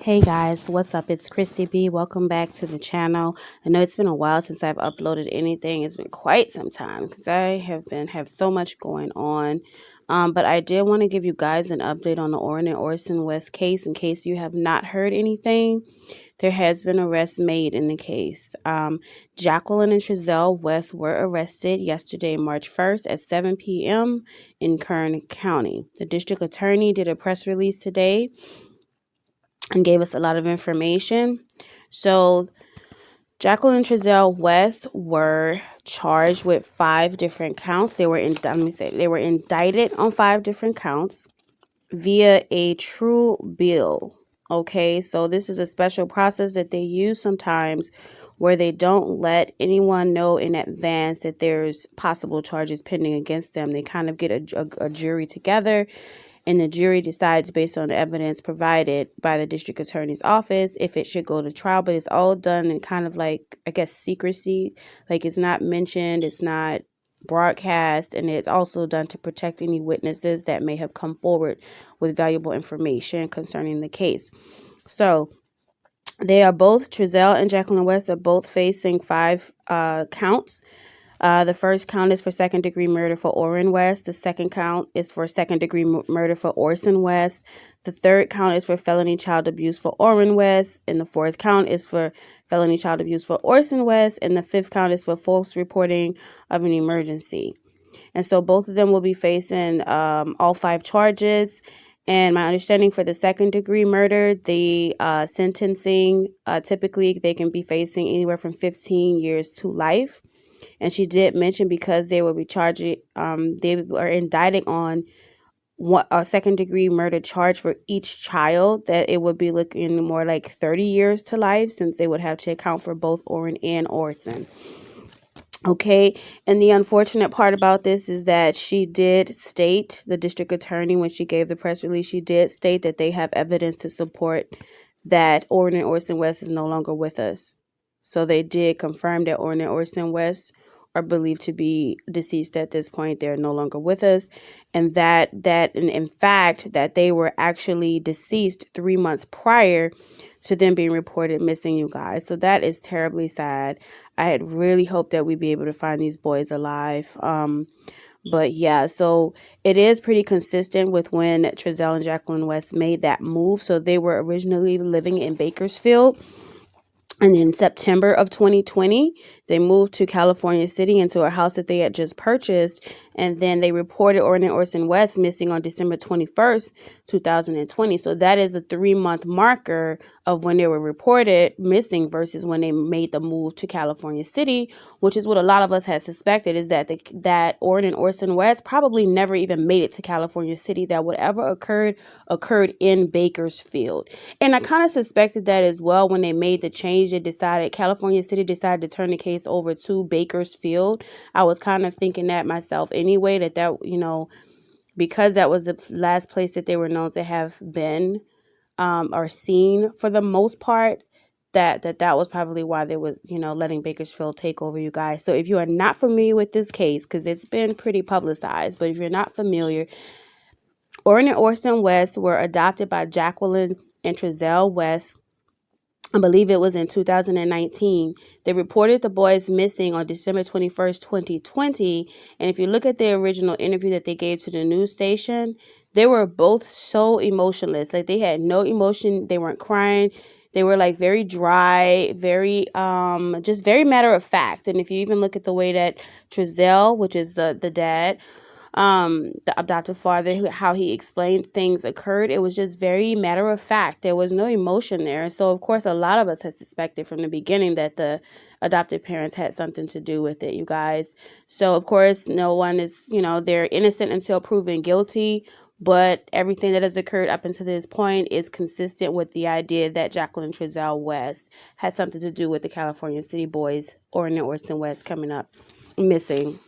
Hey guys, what's up? It's Christy B. Welcome back to the channel. I know it's been a while since I've uploaded anything. It's been quite some time because I have so much going on. But I did want to give you guys an update on the Orrin and Orson West case in case you have not heard anything. There has been arrests made in the case. Jacqueline and Trezell West were arrested yesterday, March 1st at 7 p.m. in Kern County. The district attorney did a press release today and gave us a lot of information. So Jacqueline and Trezell West were charged with 5 different counts. They were indicted on 5 different counts via a true bill. Okay, so this is a special process that they use sometimes where they don't let anyone know in advance that there's possible charges pending against them. They kind of get a jury together, and the jury decides based on the evidence provided by the district attorney's office if it should go to trial. But it's all done in kind of like, I guess, secrecy. Like, it's not mentioned, it's not broadcast, and it's also done to protect any witnesses that may have come forward with valuable information concerning the case. So they are both, Trezell and Jacqueline West are both facing 5 counts. The first count is for second-degree murder for Orrin West. The second count is for second-degree murder for Orson West. The third count is for felony child abuse for Orrin West. And the fourth count is for felony child abuse for Orson West. And the fifth count is for false reporting of an emergency. And so both of them will be facing all 5 charges. And my understanding for the second-degree murder, the sentencing, typically they can be facing anywhere from 15 years to life. And she did mention because they will be charging, they are indicted on a second-degree murder charge for each child, that it would be looking more like 30 years to life, since they would have to account for both Orrin and Orson. Okay, and the unfortunate part about this is that she did state, the district attorney, when she gave the press release, she did state that they have evidence to support that Orrin and Orson West is no longer with us. So they did confirm that Orrin and Orson West are believed to be deceased at this point. They're no longer with us. And in fact, that they were actually deceased 3 months prior to them being reported missing, you guys. So that is terribly sad. I had really hoped that we'd be able to find these boys alive. But yeah, so it is pretty consistent with when Trezell and Jacqueline West made that move. So they were originally living in Bakersfield. And in September of 2020, they moved to Californiacity into a house that they had just purchased. And then they reported Orrin and Orson West missing on December 21st, 2020. So that is a 3-month marker of when they were reported missing versus when they made the move to Californiacity, which is what a lot of us had suspected, is that that Orrin and Orson West probably never even made it to Californiacity. That whatever occurred in Bakersfield. And I kind of suspected that as well when they made the change. Californiacity decided to turn the case over to Bakersfield. I was kind of thinking that myself anyway, that because that was the last place that they were known to have been or seen for the most part, that was probably why they was, letting Bakersfield take over, you guys. So if you are not familiar with this case, because it's been pretty publicized, but if you're not familiar, Orrin and Orson West were adopted by Jacqueline and Trezell West. I believe it was in 2019. They reported the boys missing on December 21st, 2020. And if you look at the original interview that they gave to the news station, they were both so emotionless. Like, they had no emotion. They weren't crying. They were like very dry, very, just very matter of fact. And if you even look at the way that Trezell, which is the dad, the adoptive father, how he explained things occurred, it was just very matter of fact. There was no emotion there. So of course, a lot of us had suspected from the beginning that the adoptive parents had something to do with it, you guys. So of course, no one is, they're innocent until proven guilty. But everything that has occurred up until this point is consistent with the idea that Jacqueline Trezell West had something to do with the Californiacity boys, Orrin and Orson West, coming up missing.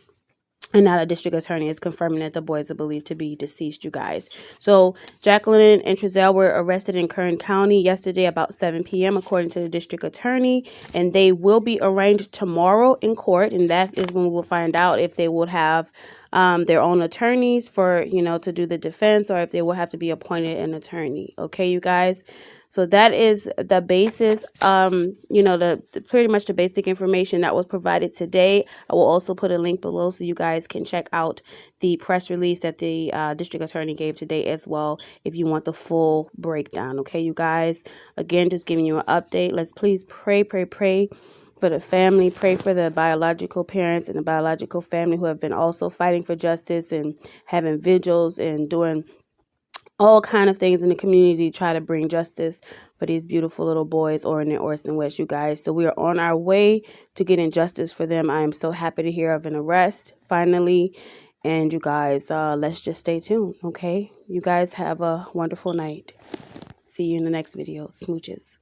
And now the district attorney is confirming that the boys are believed to be deceased, you guys. So Jacqueline and Trezell were arrested in Kern County yesterday about 7 p.m. according to the district attorney. And they will be arraigned tomorrow in court. And that is when we'll find out if they will have their own attorneys for, to do the defense, or if they will have to be appointed an attorney. Okay, you guys. So that is the basis, you know, the pretty much the basic information that was provided today. I will also put a link below so you guys can check out the press release that the district attorney gave today as well, if you want the full breakdown. Okay, you guys, again, just giving you an update. Let's please pray for the family. Pray for the biological parents and the biological family who have been also fighting for justice and having vigils and doing all kind of things in the community to try to bring justice for these beautiful little boys, Orrin and Orson West, you guys. So we are on our way to getting justice for them. I am so happy to hear of an arrest finally. And you guys, let's just stay tuned, okay? You guys have a wonderful night. See you in the next video. Smooches.